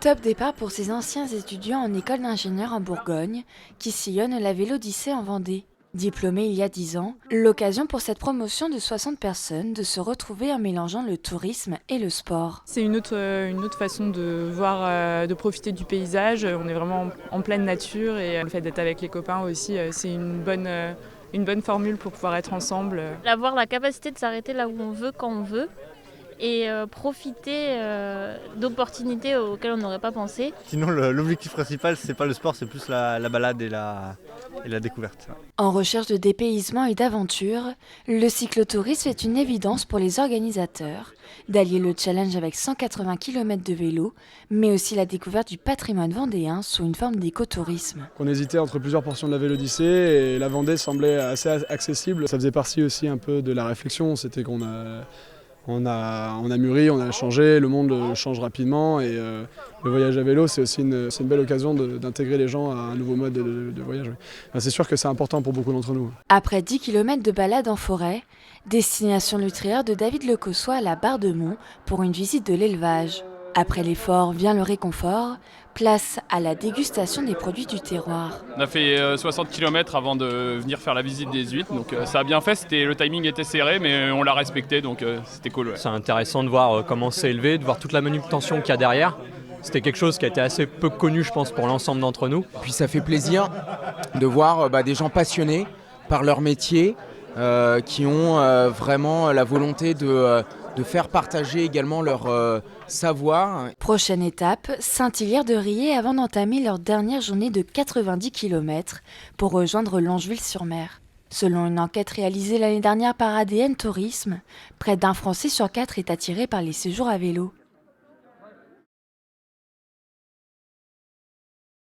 Top départ pour ces anciens étudiants en école d'ingénieur en Bourgogne qui sillonnent la Vélodyssée en Vendée. Diplômés il y a 10 ans, l'occasion pour cette promotion de 60 personnes de se retrouver en mélangeant le tourisme et le sport. C'est une autre façon de voir, de profiter du paysage. On est vraiment en pleine nature et le fait d'être avec les copains aussi, c'est une bonne formule pour pouvoir être ensemble. Avoir la capacité de s'arrêter là où on veut, quand on veut, et profiter d'opportunités auxquelles on n'aurait pas pensé. Sinon, l'objectif principal, c'est pas le sport, c'est plus la balade et la découverte. En recherche de dépaysement et d'aventure, le cyclotourisme est une évidence pour les organisateurs, d'allier le challenge avec 180 km de vélo, mais aussi la découverte du patrimoine vendéen sous une forme d'écotourisme. On hésitait entre plusieurs portions de la Vélodyssée et la Vendée semblait assez accessible. Ça faisait partie aussi un peu de la réflexion, c'était qu'on a mûri, on a changé, le monde change rapidement et le voyage à vélo c'est aussi une belle occasion d'intégrer les gens à un nouveau mode de voyage. Enfin, c'est sûr que c'est important pour beaucoup d'entre nous. Après 10 km de balade en forêt, destination Lutrière de David Lecossois à la Barre de Mont pour une visite de l'élevage. Après l'effort vient le réconfort, place à la dégustation des produits du terroir. On a fait 60 km avant de venir faire la visite des huîtres, donc ça a bien fait, le timing était serré mais on l'a respecté, donc c'était cool. Ouais. C'est intéressant de voir comment c'est élevé, de voir toute la manutention qu'il y a derrière. C'était quelque chose qui a été assez peu connu, je pense, pour l'ensemble d'entre nous. Puis ça fait plaisir de voir des gens passionnés par leur métier, qui ont vraiment la volonté de faire partager également leur savoir. Prochaine étape, Saint-Hilaire-de-Riez avant d'entamer leur dernière journée de 90 km pour rejoindre Longeville-sur-Mer. Selon une enquête réalisée l'année dernière par ADN Tourisme, près d'un Français sur 4 est attiré par les séjours à vélo.